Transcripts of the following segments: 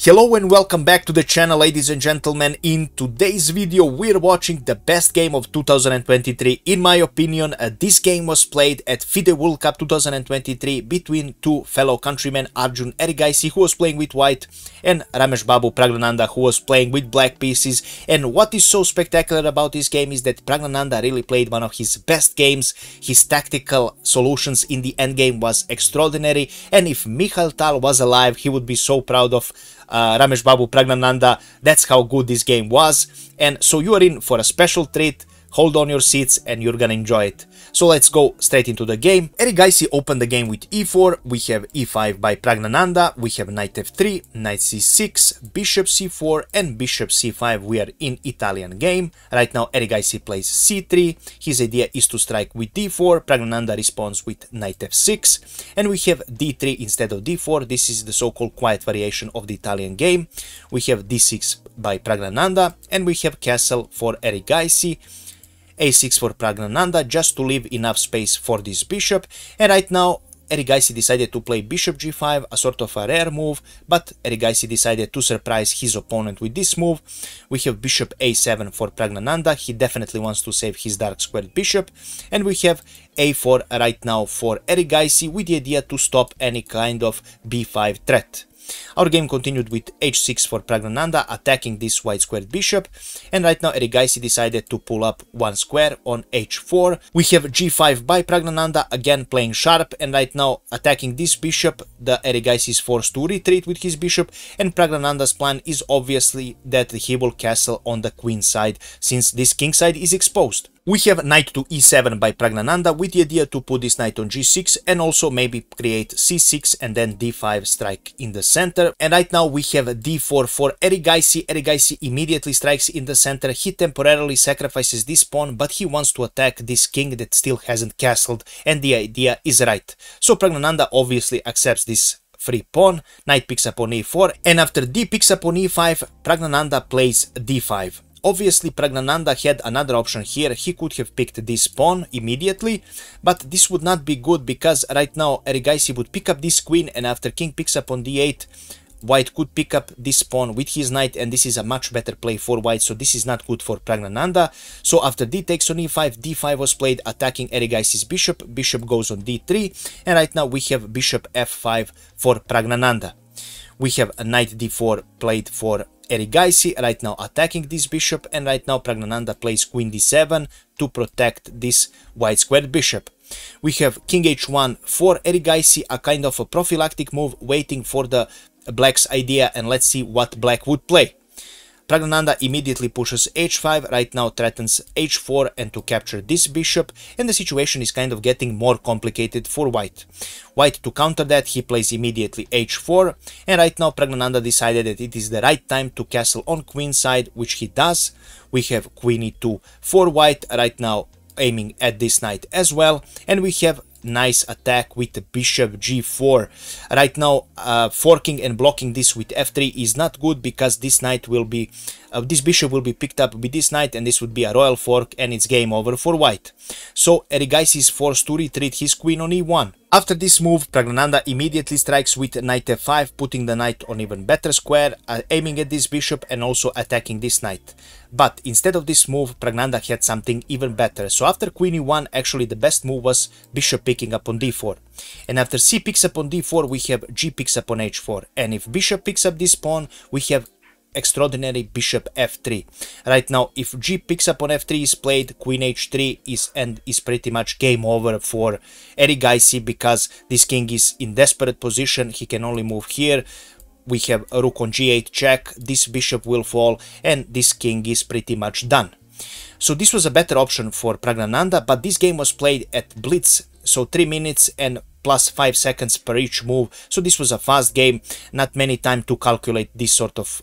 Hello and welcome back to the channel, ladies and gentlemen. In today's video we're watching the best game of 2023. In my opinion, this game was played at FIDE World Cup 2023 between two fellow countrymen, Arjun Erigaisi, who was playing with white, and Rameshbabu Praggnanandhaa, who was playing with black pieces. And what is so spectacular about this game is that Praggnanandhaa really played one of his best games. His tactical solutions in the endgame was extraordinary, and if Mikhail Tal was alive, he would be so proud of Rameshbabu Praggnanandhaa. That's how good this game was, and so you are in for a special treat. Hold on your seats and you're gonna enjoy it. So let's go straight into the game. Erigaisi opened the game with e4, we have e5 by Praggnanandhaa, we have knight f3, knight c6, bishop c4 and bishop c5. We are in Italian game. Right now Erigaisi plays c3, his idea is to strike with d4, Praggnanandhaa responds with knight f6, and we have d3 instead of d4. This is the so-called quiet variation of the Italian game. We have d6 by Praggnanandhaa, and we have castle for Erigaisi, a6 for Praggnanandhaa, just to leave enough space for this bishop. And right now Erigaisi decided to play bishop g5, a sort of a rare move, but Erigaisi decided to surprise his opponent with this move. We have bishop a7 for Praggnanandhaa. He definitely wants to save his dark squared bishop, and we have a4 right now for Erigaisi with the idea to stop any kind of b5 threat. Our game continued with h6 for Praggnanandhaa, attacking this white squared bishop, and right now Erigaisi decided to pull up one square on h4. We have g5 by Praggnanandhaa, again playing sharp, and right now attacking this bishop, the Erigaisi is forced to retreat with his bishop, and Praggnanandhaa's plan is obviously that he will castle on the queen side, since this king side is exposed. We have knight to e7 by Praggnanandhaa with the idea to put this knight on g6 and also maybe create c6 and then d5 strike in the center. And right now we have d4 for Erigaisi. Erigaisi immediately strikes in the center. He temporarily sacrifices this pawn, but he wants to attack this king that still hasn't castled, and the idea is right. So Praggnanandhaa obviously accepts this free pawn. Knight picks up on e4, and after d picks up on e5, Praggnanandhaa plays d5. Obviously Praggnanandhaa had another option here. He could have picked this pawn immediately, but this would not be good because right now Erigaisi would pick up this queen, and after king picks up on d8, white could pick up this pawn with his knight, and this is a much better play for white, so this is not good for Praggnanandhaa. So after d takes on e5, d5 was played, attacking Erigaisi's bishop. Bishop goes on d3, and right now we have bishop f5 for Praggnanandhaa. We have a knight d4 played for Erigaisi, right now attacking this bishop, and right now Praggnanandhaa plays queen d7 to protect this white squared bishop. We have king h1 for Erigaisi, a kind of a prophylactic move, waiting for the black's idea, and let's see what black would play. Praggnanandhaa immediately pushes h5, right now threatens h4 and to capture this bishop, and the situation is kind of getting more complicated for white. White, to counter that, he plays immediately h4, and right now Praggnanandhaa decided that it is the right time to castle on queen side, which he does. We have queen e2 for white, right now aiming at this knight as well, and we have nice attack with the bishop g4. Right now forking and blocking this with f3 is not good, because this knight will be this bishop will be picked up with this knight, and this would be a royal fork, and it's game over for white. So Erigaisi is forced to retreat his queen on e1. After this move, Praggnanandhaa immediately strikes with knight f5, putting the knight on even better square, aiming at this bishop and also attacking this knight. But instead of this move, Praggnanandhaa had something even better. So after queen e1, actually the best move was bishop picking up on d4. And after c picks up on d4, we have g picks up on h4. And if bishop picks up this pawn, we have extraordinary bishop f3. Right now, if g picks up on f3 is played, queen h3 is pretty much game over for Erigaisi, because this king is in desperate position. He can only move here. We have a rook on g8 check, this bishop will fall, and this king is pretty much done. So this was a better option for Praggnanandhaa, but this game was played at blitz, so 3 minutes and plus 5 seconds per each move. So this was a fast game, not many time to calculate this sort of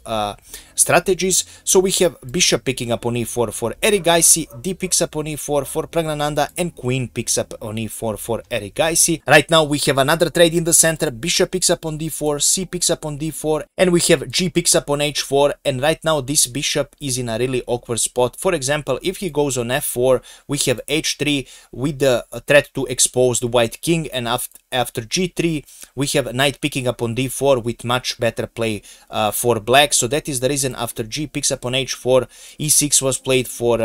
strategies. So we have bishop picking up on e4 for Erigaisi, d picks up on e4 for Praggnanandhaa, and queen picks up on e4 for Erigaisi. Right now we have another trade in the center, bishop picks up on d4, c picks up on d4, and we have g picks up on h4, and right now this bishop is in a really awkward spot. For example, if he goes on f4, we have h3 with the threat to expose the white king, and after after g3 we have knight picking up on d4 with much better play for black. So that is the reason after g picks up on h4, e6 was played for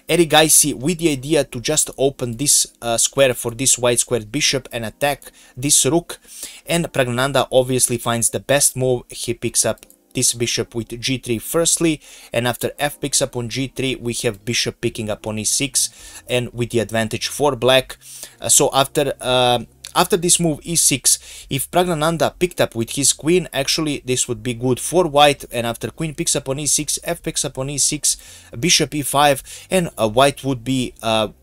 Erigaisi, with the idea to just open this square for this white squared bishop and attack this rook. And Praggnanandhaa obviously finds the best move. He picks up this bishop with g3 firstly, and after f picks up on g3 we have bishop picking up on e6, and with the advantage for black. So after this move e6, if Praggnanandhaa picked up with his queen, actually this would be good for white. And after queen picks up on e6, f picks up on e6, bishop e5, and white would be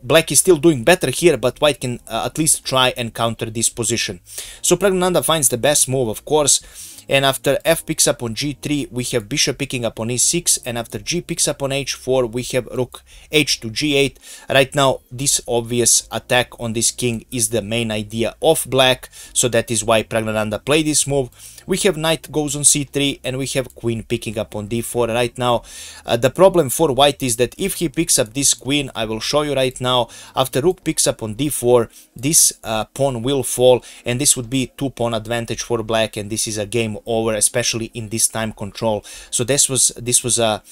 black is still doing better here, but white can at least try and counter this position. So Praggnanandhaa finds the best move, of course. And after f picks up on g3 we have bishop picking up on e6, and after g picks up on h4 we have rook h to g8. Right now this obvious attack on this king is the main idea of black, so that is why Praggnanandhaa played this move. We have knight goes on c3, and we have queen picking up on d4 right now. The problem for white is that if he picks up this queen, I will show you right now, after rook picks up on d4 this pawn will fall, and this would be 2-pawn advantage for black, and this is a game over, especially in this time control. So this was a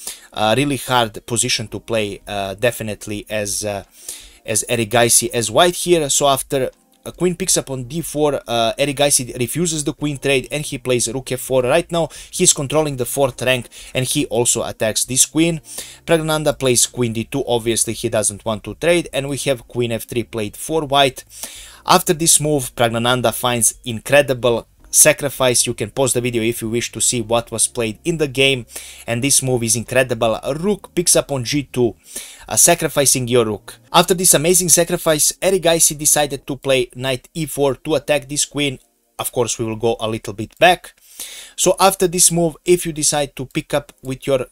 really hard position to play, definitely as Erigaisi as white here. So after queen picks up on d4, Erigaisi refuses the queen trade and he plays rook f4. Right now he's controlling the 4th rank and he also attacks this queen. Praggnanandhaa plays queen d2, obviously he doesn't want to trade, and we have queen f3 played for white. After this move Praggnanandhaa finds incredible sacrifice. You can pause the video if you wish to see what was played in the game, and this move is incredible. Rook picks up on g2, sacrificing your rook. After this amazing sacrifice, Erigaisi decided to play knight e4 to attack this queen. Of course we will go a little bit back. So after this move, if you decide to pick up with your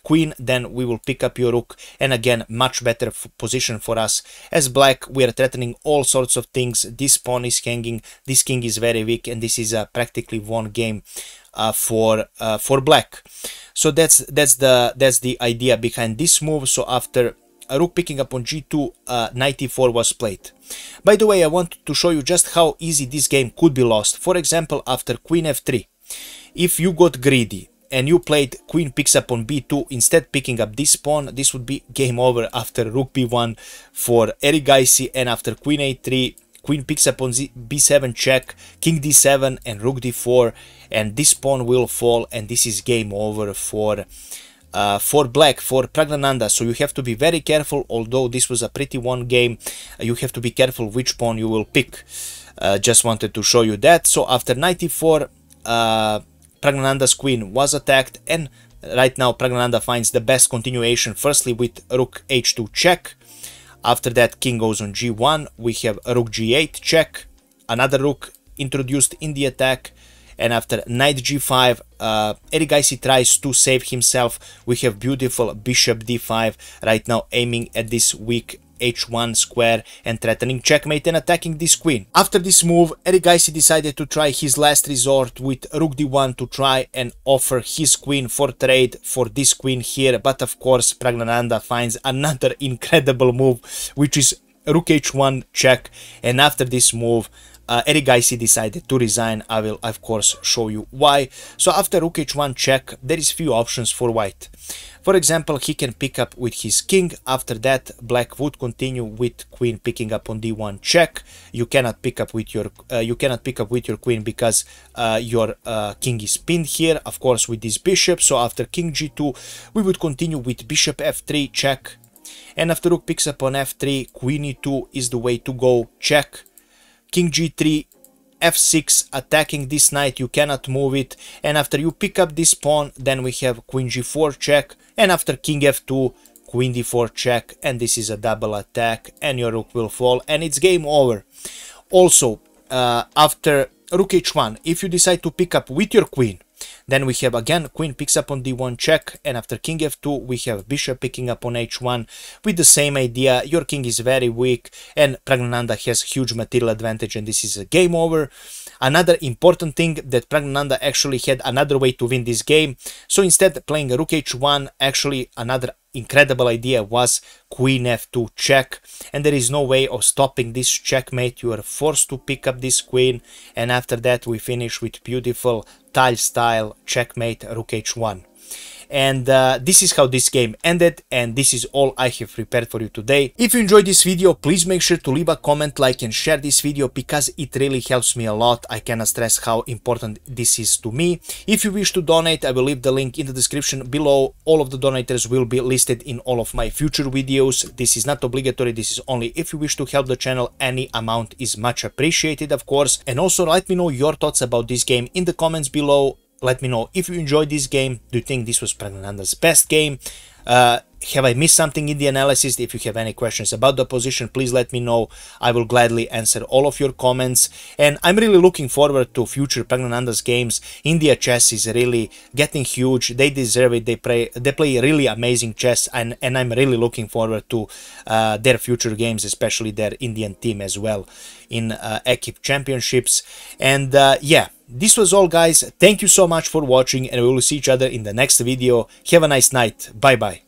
queen, then we will pick up your rook, and again much better position for us. As black we are threatening all sorts of things. This pawn is hanging, this king is very weak, and this is a practically won game for black. So that's the idea behind this move. So after a rook picking up on g2, knight e4 was played. By the way, I want to show you just how easy this game could be lost. For example, after queen f3, if you got greedy and you played queen picks up on b2, instead picking up this pawn, this would be game over after rook b1 for Erigaisi, and after queen a3, queen picks up on b7 check, king d7 and rook d4, and this pawn will fall, and this is game over for black, for Praggnanandhaa. So you have to be very careful. Although this was a pretty won game, you have to be careful which pawn you will pick. Just wanted to show you that. So after knight e4, Praggnanandhaa's queen was attacked, and right now Praggnanandhaa finds the best continuation, firstly with rook h2 check. After that king goes on g1, we have rook g8 check, another rook introduced in the attack, and after knight g5, Erigaisi tries to save himself. We have beautiful bishop d5, right now aiming at this weak h1 square and threatening checkmate and attacking this queen. After this move, Erigaisi decided to try his last resort with rook d1 to try and offer his queen for trade for this queen here, but of course Praggnanandhaa finds another incredible move, which is rook h1 check, and after this move Erigaisi decided to resign. I will of course show you why. So after rook h1 check, there is few options for white. For example, he can pick up with his king. After that, black would continue with queen picking up on d1 check. You cannot pick up with your queen because your king is pinned here, of course, with this bishop. So after king g2, we would continue with bishop f3 check, and after rook picks up on f3, queen e2 is the way to go, check, king g3, f6, attacking this knight, you cannot move it, and after you pick up this pawn, then we have queen g4 check, and after king f2, queen d4 check, and this is a double attack, and your rook will fall, and it's game over. Also, after rook h1, if you decide to pick up with your queen, then we have again queen picks up on d1 check, and after king f2 we have bishop picking up on h1 with the same idea. Your king is very weak and Praggnanandhaa has huge material advantage, and this is a game over. Another important thing, that Praggnanandhaa actually had another way to win this game. So instead of playing rook h1, actually another incredible idea was queen f2 check, and there is no way of stopping this checkmate. You are forced to pick up this queen, and after that we finish with beautiful tile style checkmate rook h1. And this is how this game ended, and this is all I have prepared for you today. If you enjoyed this video, please make sure to leave a comment, like and share this video, because it really helps me a lot. I cannot stress how important this is to me. If you wish to donate, I will leave the link in the description below. All of the donators will be listed in all of my future videos. This is not obligatory, this is only if you wish to help the channel. Any amount is much appreciated, of course. And also let me know your thoughts about this game in the comments below. Let me know if you enjoyed this game. Do you think this was Praggnanandhaa's best game? Have I missed something in the analysis? If you have any questions about the position, please let me know. I will gladly answer all of your comments. And I'm really looking forward to future Praggnanandhaa's games. India chess is really getting huge. They deserve it. They play really amazing chess, and I'm really looking forward to their future games, especially their Indian team as well in Ekip championships. And yeah, this was all, guys. Thank you so much for watching, and we will see each other in the next video. Have a nice night. Bye bye.